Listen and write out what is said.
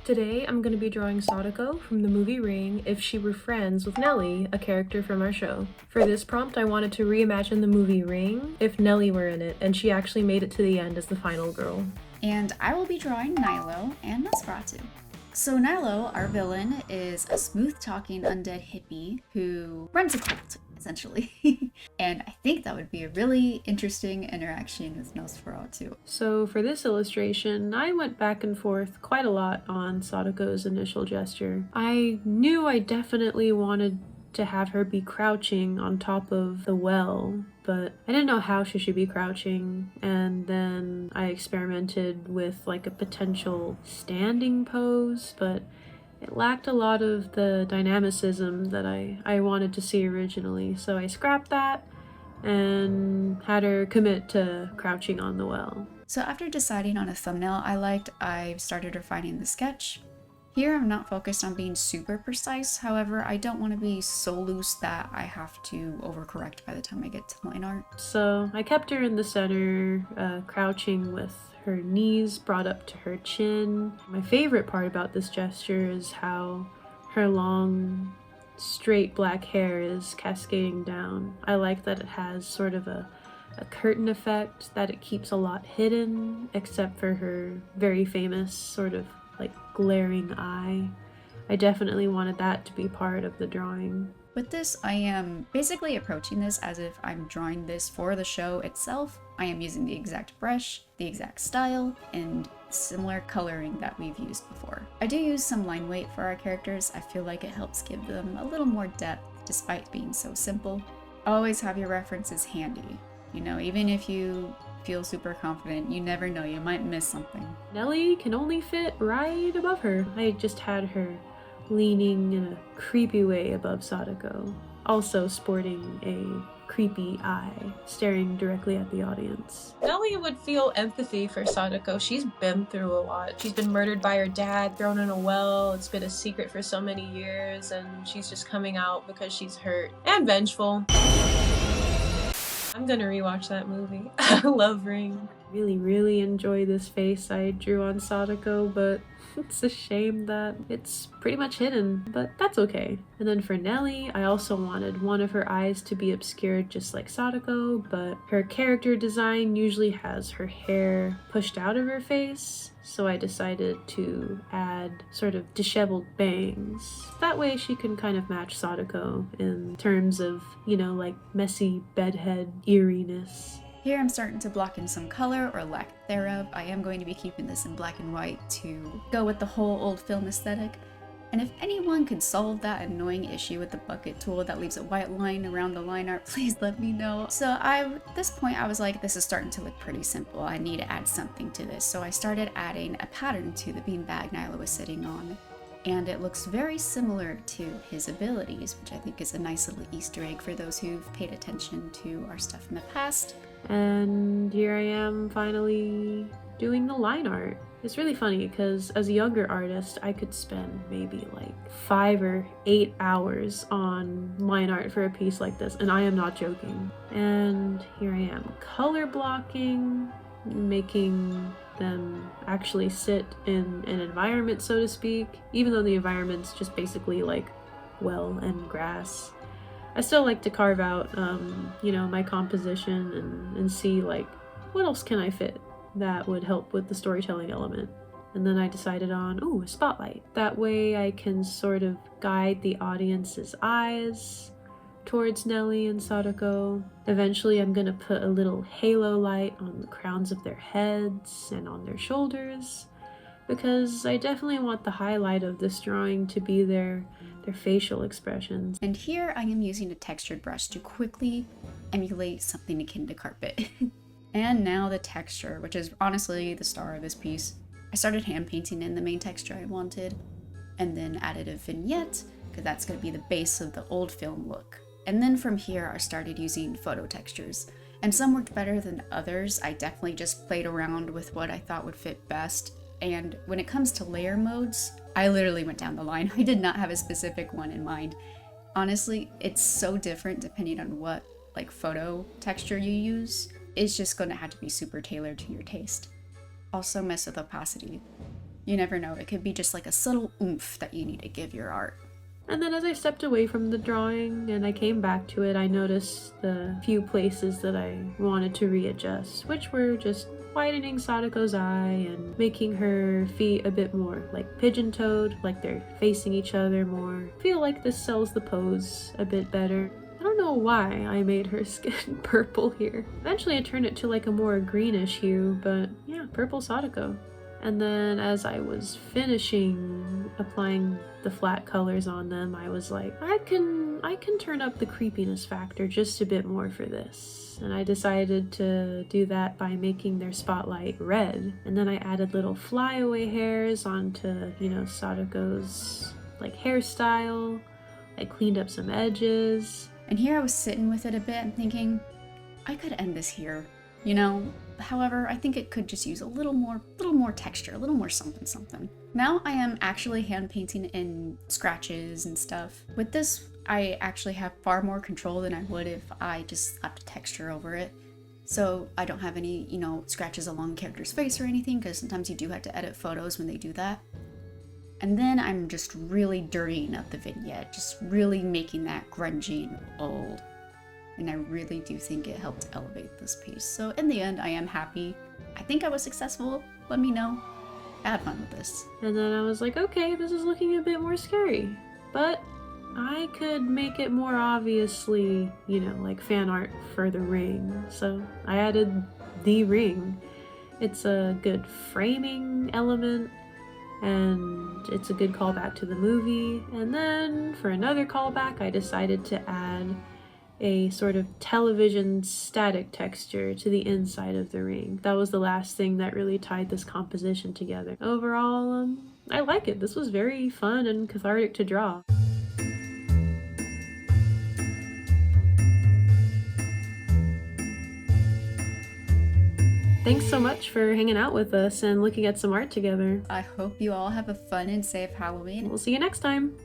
Today, I'm going to be drawing Sadako from the movie Ring if she were friends with Nellie, a character from our show. For this prompt, I wanted to reimagine the movie Ring if Nellie were in it, and she actually made it to the end as the final girl. And I will be drawing Nilo and Nosferatu. So Nilo, our villain, is a smooth-talking undead hippie who runs a cult, essentially. And I think that would be a really interesting interaction with Nosferatu. So for this illustration, I went back and forth quite a lot on Sadako's initial gesture. I knew I definitely wanted to have her be crouching on top of the well, but I didn't know how she should be crouching, and then I experimented with like a potential standing pose, but it lacked a lot of the dynamicism that I wanted to see originally, so I scrapped that and had her commit to crouching on the well. So after deciding on a thumbnail I liked, I started refining the sketch. Here I'm not focused on being super precise, however I don't want to be so loose that I have to overcorrect by the time I get to line art. So I kept her in the center, crouching with her knees brought up to her chin. My favorite part about this gesture is how her long, straight black hair is cascading down. I like that it has sort of a curtain effect, that it keeps a lot hidden, except for her very famous sort of like glaring eye. I definitely wanted that to be part of the drawing. With this, I am basically approaching this as if I'm drawing this for the show itself. I am using the exact brush, the exact style, and similar coloring that we've used before. I do use some line weight for our characters. I feel like it helps give them a little more depth despite being so simple. Always have your references handy. You know, even if you feel super confident, you never know, you might miss something. Nellie can only fit right above her. I just had her leaning in a creepy way above Sadako, also sporting a creepy eye, staring directly at the audience. Nellie would feel empathy for Sadako. She's been through a lot. She's been murdered by her dad, thrown in a well. It's been a secret for so many years, and she's just coming out because she's hurt and vengeful. I'm gonna rewatch that movie. I love Ring. Really enjoy this face I drew on Sadako, but it's a shame that it's pretty much hidden, but that's okay. And then for Nellie, I also wanted one of her eyes to be obscured just like Sadako, but her character design usually has her hair pushed out of her face, so I decided to add sort of disheveled bangs. That way she can kind of match Sadako in terms of, you know, like messy bedhead eeriness. Here I'm starting to block in some color or lack thereof. I am going to be keeping this in black and white to go with the whole old film aesthetic. And if anyone could solve that annoying issue with the bucket tool that leaves a white line around the line art, please let me know. So at this point I was like, this is starting to look pretty simple. I need to add something to this. So I started adding a pattern to the beanbag Nilo was sitting on. And it looks very similar to his abilities, which I think is a nice little Easter egg for those who've paid attention to our stuff in the past. And here I am finally doing the line art. It's really funny because as a younger artist, I could spend maybe like 5 or 8 hours on line art for a piece like this, and I am not joking. And here I am color blocking, making them actually sit in an environment, so to speak, even though the environment's just basically like well and grass. I still like to carve out, you know, my composition and see like, what else can I fit that would help with the storytelling element. And then I decided on, a spotlight. That way I can sort of guide the audience's eyes towards Nellie and Sadako. Eventually I'm gonna put a little halo light on the crowns of their heads and on their shoulders, because I definitely want the highlight of this drawing to be their facial expressions. And here I am using a textured brush to quickly emulate something akin to carpet. And now the texture, which is honestly the star of this piece. I started hand painting in the main texture I wanted, and then added a vignette, because that's going to be the base of the old film look. And then from here I started using photo textures, and some worked better than others. I definitely just played around with what I thought would fit best. And when it comes to layer modes, I literally went down the line. I did not have a specific one in mind. Honestly, it's so different depending on what like photo texture you use. It's just going to have to be super tailored to your taste. Also mess with opacity. You never know, it could be just like a subtle oomph that you need to give your art. And then as I stepped away from the drawing and I came back to it, I noticed the few places that I wanted to readjust, which were just widening Sadako's eye and making her feet a bit more like pigeon-toed, like they're facing each other more. I feel like this sells the pose a bit better. I don't know why I made her skin purple here. Eventually I turned it to like a more greenish hue, but yeah, purple Sadako. And then as I was finishing applying the flat colors on them, I was like, I can turn up the creepiness factor just a bit more for this. And I decided to do that by making their spotlight red. And then I added little flyaway hairs onto, you know, Sadako's like hairstyle. I cleaned up some edges. And here I was sitting with it a bit and thinking, I could end this here, you know? However, I think it could just use a little more texture, a little more something. Now I am actually hand painting in scratches and stuff. With this, I actually have far more control than I would if I just slapped a texture over it. So I don't have any, you know, scratches along the character's face or anything, because sometimes you do have to edit photos when they do that. And then I'm just really dirtying up the vignette, just really making that grungy and old. And I really do think it helped elevate this piece. So in the end, I am happy. I think I was successful. Let me know. I had fun with this. And then I was like, okay, this is looking a bit more scary. But I could make it more obviously, you know, like fan art for the ring. So I added the ring. It's a good framing element, and it's a good callback to the movie. And then for another callback, I decided to add a sort of television static texture to the inside of the ring. That was the last thing that really tied this composition together. Overall, I like it. This was very fun and cathartic to draw. Thanks so much for hanging out with us and looking at some art together. I hope you all have a fun and safe Halloween. We'll see you next time.